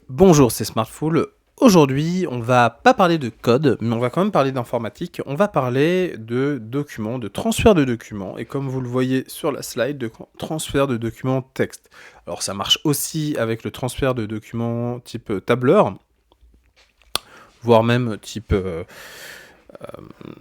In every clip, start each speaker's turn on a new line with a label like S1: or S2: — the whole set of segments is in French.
S1: Bonjour, c'est Smartful. Aujourd'hui, on va pas parler de code, mais on va quand même parler d'informatique. On va parler de documents, de transfert de documents, et comme vous le voyez sur la slide, de transfert de documents texte. Alors ça marche aussi avec le transfert de documents type tableur, voire même type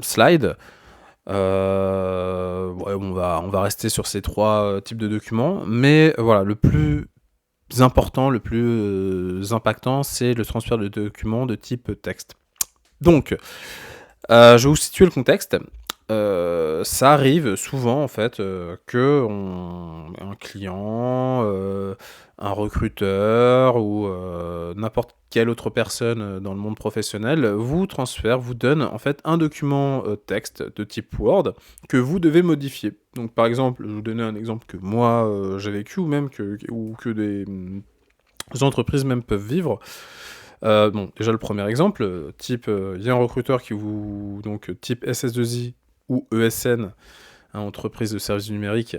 S1: slide. Ouais, on va rester sur ces trois types de documents, mais voilà, le plus important, le plus impactant, c'est le transfert de documents de type texte. Donc, je vais vous situer le contexte. Ça arrive souvent en fait que un client, un recruteur ou n'importe quelle autre personne dans le monde professionnel vous transfère, vous donne en fait un document texte de type Word que vous devez modifier. Donc par exemple, je vais vous donner un exemple que moi j'ai vécu ou même que des entreprises même peuvent vivre. Bon, déjà le premier exemple, type, il y a un recruteur qui vous donc type SS2I ou ESN, hein, entreprise de services numériques,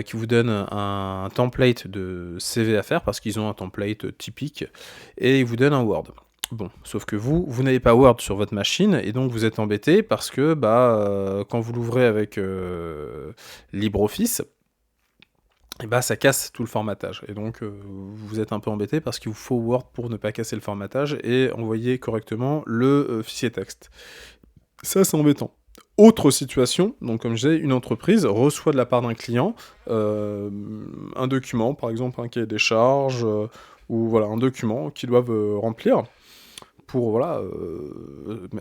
S1: qui vous donne un template de CV à faire parce qu'ils ont un template typique et ils vous donnent un Word. Bon, sauf que vous n'avez pas Word sur votre machine et donc vous êtes embêté parce que quand vous l'ouvrez avec LibreOffice, et bah ça casse tout le formatage. Et donc vous êtes un peu embêté parce qu'il vous faut Word pour ne pas casser le formatage et envoyer correctement le fichier texte. Ça c'est embêtant. Autre situation, donc comme je disais, une entreprise reçoit de la part d'un client un document, par exemple un cahier des charges, ou voilà, un document qu'ils doivent remplir pour voilà,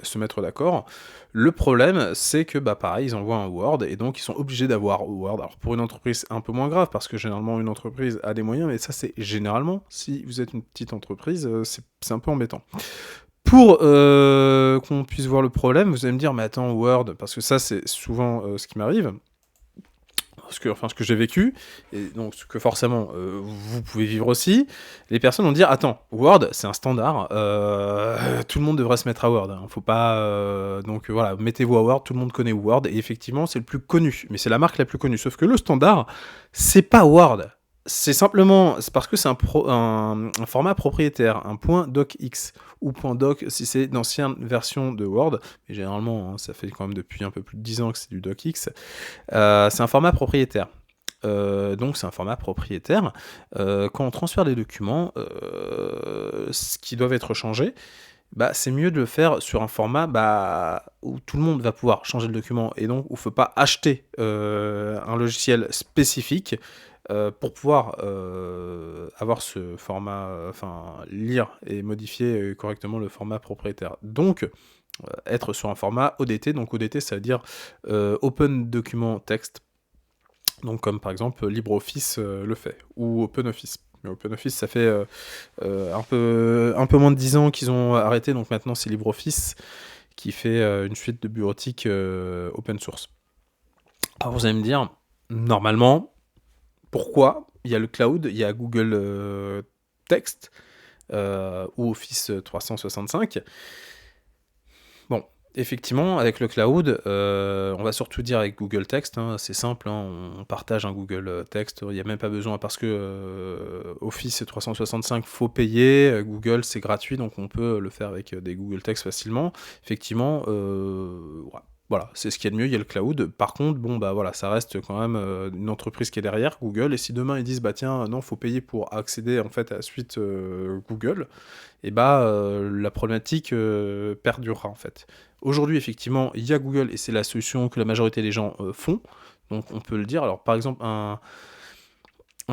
S1: se mettre d'accord. Le problème, c'est que pareil, ils envoient un Word, et donc ils sont obligés d'avoir Word. Alors pour une entreprise, c'est un peu moins grave, parce que généralement une entreprise a des moyens, mais ça c'est généralement, si vous êtes une petite entreprise, c'est un peu embêtant. Pour qu'on puisse voir le problème, vous allez me dire, mais attends, Word, parce que ça c'est souvent ce qui m'arrive, ce que j'ai vécu, et donc ce que forcément vous pouvez vivre aussi, les personnes vont dire, attends, Word c'est un standard, tout le monde devrait se mettre à Word, hein, faut pas... donc voilà, mettez-vous à Word, tout le monde connaît Word, et effectivement c'est le plus connu, mais c'est la marque la plus connue, sauf que le standard, c'est pas Word. C'est parce que c'est un format propriétaire, un .docx, ou .doc si c'est d'ancienne version de Word, mais généralement, hein, ça fait quand même depuis un peu plus de 10 ans que c'est du docx. C'est un format propriétaire. Donc c'est un format propriétaire. Quand on transfère des documents, qui doivent être changés, c'est mieux de le faire sur un format où tout le monde va pouvoir changer le document et donc où il ne faut pas acheter un logiciel spécifique pour pouvoir avoir ce format, lire et modifier correctement le format propriétaire. Donc, être sur un format ODT, donc ODT ça veut dire Open Document Text, donc comme par exemple LibreOffice le fait, ou OpenOffice. Mais OpenOffice, ça fait un peu moins de 10 ans qu'ils ont arrêté, donc maintenant c'est LibreOffice qui fait une suite de bureautique open source. Alors vous allez me dire, normalement, pourquoi il y a le cloud, il y a Google Text ou Office 365. Bon, effectivement, avec le cloud, on va surtout dire avec Google Text, hein, c'est simple, hein, on partage un Google Text, il n'y a même pas besoin, parce que Office 365, faut payer, Google c'est gratuit, donc on peut le faire avec des Google Text facilement. Effectivement, ouais, voilà, c'est ce qu'il y a de mieux, il y a le cloud. Par contre, voilà, ça reste quand même une entreprise qui est derrière, Google, et si demain ils disent, tiens, non, faut payer pour accéder en fait à la suite Google, et la problématique perdurera en fait. Aujourd'hui, effectivement, il y a Google et c'est la solution que la majorité des gens font, donc on peut le dire. Alors par exemple, un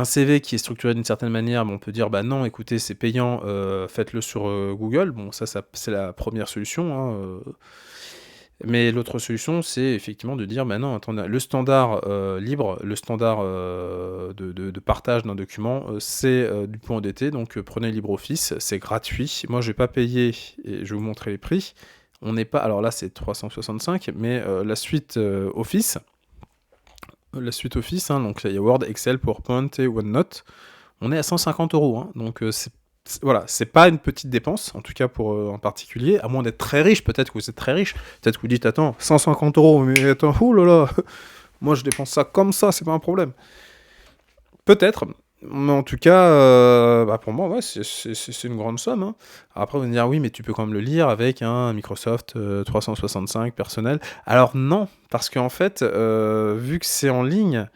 S1: CV qui est structuré d'une certaine manière, on peut dire non, écoutez, c'est payant, faites-le sur Google. Bon, ça c'est la première solution, hein, mais l'autre solution, c'est effectivement de dire, non, attendez, le standard libre, le standard de partage d'un document, c'est du .dt, donc prenez LibreOffice, c'est gratuit. Moi, je vais pas payer, et je vais vous montrer les prix. On n'est pas, alors là, c'est 365, mais la suite Office, hein, donc il y a Word, Excel, PowerPoint et OneNote, on est à 150 €, hein, donc voilà, c'est pas une petite dépense, en tout cas pour en particulier, à moins d'être très riche, peut-être que vous êtes très riche, peut-être que vous dites, attends, 150 €, mais attends, oulala, moi je dépense ça comme ça, c'est pas un problème. Peut-être, Mais en tout cas, bah, pour moi, ouais, c'est une grande somme, hein. Alors après, vous allez me dire: «Oui, mais tu peux quand même le lire avec un Microsoft, 365 personnel». Alors non, parce qu'en fait, vu que c'est en ligne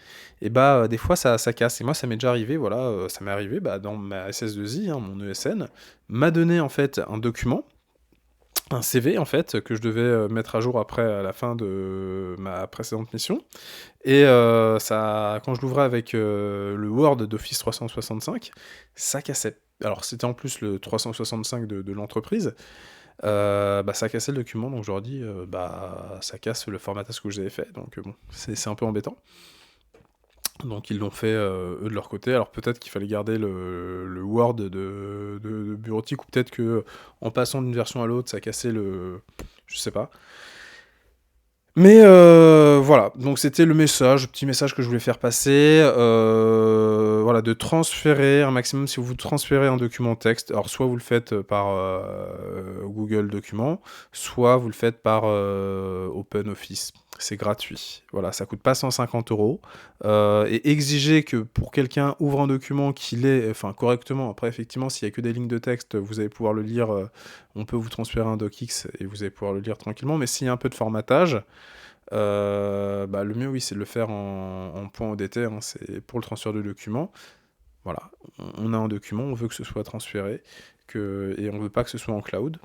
S1: et bah, des fois ça casse et moi ça m'est déjà arrivé, voilà, ça m'est arrivé, bah, dans ma SS2I, hein, mon ESN, m'a donné en fait un document, un CV en fait, que je devais, mettre à jour après à la fin de ma précédente mission et ça quand je l'ouvrais avec, le Word d'Office 365, ça cassait. Alors c'était en plus le 365 de l'entreprise, bah, ça cassait le document donc je leur dis, bah, ça casse le formatage que vous avez fait donc bon, c'est un peu embêtant. Donc ils l'ont fait, eux de leur côté. Alors peut-être qu'il fallait garder le Word de bureautique ou peut-être que en passant d'une version à l'autre, ça cassait le je sais pas. Mais voilà, donc c'était le message, le petit message que je voulais faire passer, voilà, de transférer un maximum si vous transférez un document texte, alors soit vous le faites, par, Google Documents, soit vous le faites par, OpenOffice. C'est gratuit. Voilà, ça coûte pas 150 €, et exiger que pour quelqu'un ouvre un document qu'il ait enfin correctement, après effectivement s'il y a que des lignes de texte, vous allez pouvoir le lire, on peut vous transférer un docx et vous allez pouvoir le lire tranquillement, mais s'il y a un peu de formatage, bah, le mieux, oui, c'est de le faire en point ODT, hein, c'est pour le transfert de documents. Voilà, on a un document, on veut que ce soit transféré, et on veut pas que ce soit en cloud.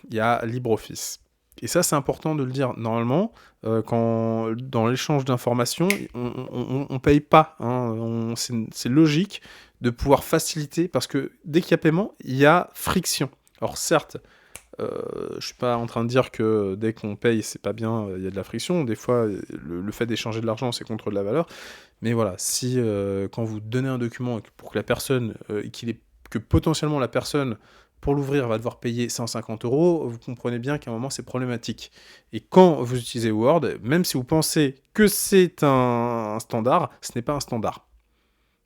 S1: Il y a LibreOffice. Et ça, c'est important de le dire. Normalement, quand dans l'échange d'informations, on paye pas, hein, c'est logique de pouvoir faciliter, parce que dès qu'il y a paiement, il y a friction. Alors certes, je suis pas en train de dire que dès qu'on paye, c'est pas bien, il y a de la friction. Des fois, le fait d'échanger de l'argent, c'est contre de la valeur. Mais voilà, si quand vous donnez un document pour que la personne, que potentiellement la personne, pour l'ouvrir, va devoir payer 150 €, vous comprenez bien qu'à un moment, c'est problématique. Et quand vous utilisez Word, même si vous pensez que c'est un standard, ce n'est pas un standard.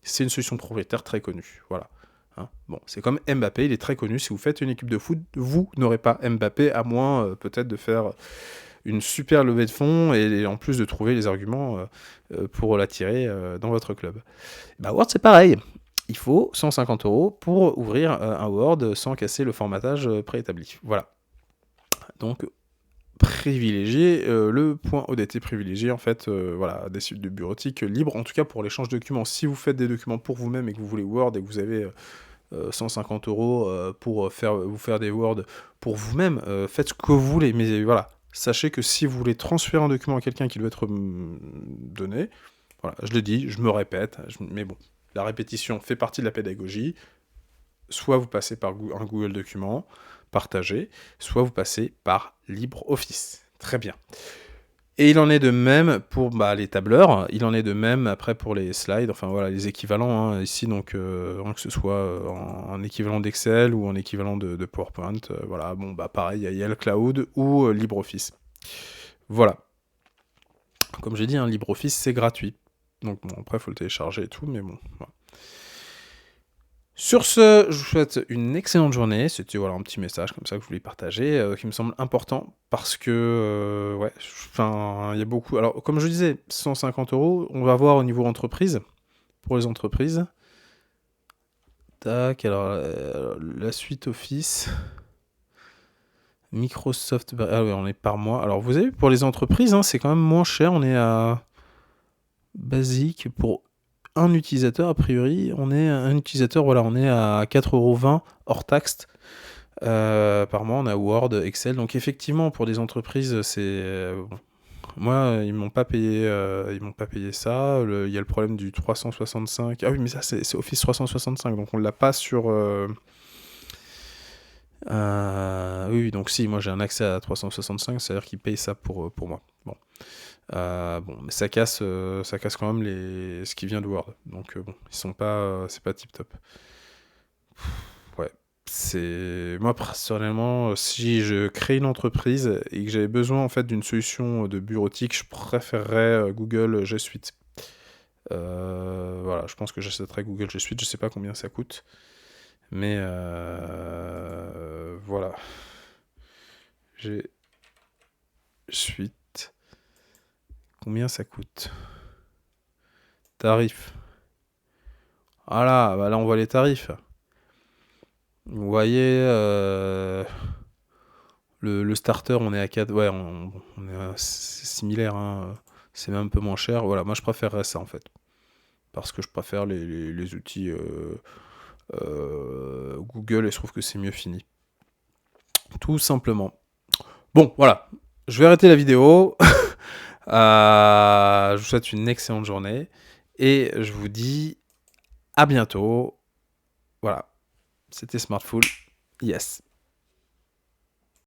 S1: C'est une solution propriétaire très connue. Voilà. Hein, bon, c'est comme Mbappé, il est très connu. Si vous faites une équipe de foot, vous n'aurez pas Mbappé, à moins peut-être de faire une super levée de fonds et en plus de trouver les arguments pour l'attirer dans votre club. Bah, Word, c'est pareil. Il faut 150 € pour ouvrir un Word sans casser le formatage préétabli. Voilà. Donc, privilégier le point ODT privilégié en fait voilà, des sites de bureautique libres, en tout cas pour l'échange de documents. Si vous faites des documents pour vous-même et que vous voulez Word et que vous avez 150 € pour vous faire des Word pour vous-même, faites ce que vous voulez, mais voilà, sachez que si vous voulez transférer un document à quelqu'un qui doit être donné, voilà, je l'ai dit, je me répète, mais bon, la répétition fait partie de la pédagogie. Soit vous passez par un Google Document partagé, soit vous passez par LibreOffice. Très bien. Et il en est de même pour les tableurs, il en est de même après pour les slides, enfin voilà, les équivalents hein, ici, donc que ce soit en équivalent d'Excel ou en équivalent de PowerPoint, voilà, bon bah pareil, il y a le cloud ou LibreOffice. Voilà. Comme j'ai dit, hein, LibreOffice c'est gratuit. Donc bon, après il faut le télécharger et tout, mais bon, voilà. Sur ce, je vous souhaite une excellente journée. C'était voilà, un petit message comme ça que je voulais partager, qui me semble important parce que, ouais, enfin, il y a beaucoup. Alors, comme je disais, 150 €, on va voir au niveau entreprise, pour les entreprises. Tac, alors, la suite Office, Microsoft, ah oui, on est par mois. Alors, vous avez vu, pour les entreprises, hein, c'est quand même moins cher. On est à basique pour un utilisateur, a priori. On est un utilisateur, voilà, on est à 4,20 € hors taxe. Par mois, on a Word, Excel. Donc effectivement, pour des entreprises, c'est bon. Moi, ils m'ont pas payé ça. Il y a le problème du 365. Ah oui, mais ça c'est Office 365, donc on l'a pas sur. Oui, donc si, moi j'ai un accès à 365, c'est-à-dire qu'ils payent ça pour moi. Bon. Bon, mais ça casse quand même ce qui vient de Word. Donc bon, ils sont pas, c'est pas tip top. Ouais, c'est moi personnellement, si je crée une entreprise et que j'avais besoin en fait d'une solution de bureautique, je préférerais Google G Suite. Voilà, je pense que j'achèterais Google G Suite. Je sais pas combien ça coûte, mais voilà, G Suite. Combien ça coûte? Tarif. Voilà, bah là on voit les tarifs. Vous voyez, le starter, on est à 4. Ouais, c'est similaire, hein. C'est même un peu moins cher. Voilà, moi je préférerais ça en fait. Parce que je préfère les outils Google et je trouve que c'est mieux fini. Tout simplement. Bon, voilà. Je vais arrêter la vidéo. Je vous souhaite une excellente journée. Et je vous dis à bientôt. Voilà. C'était Smartful. Yes.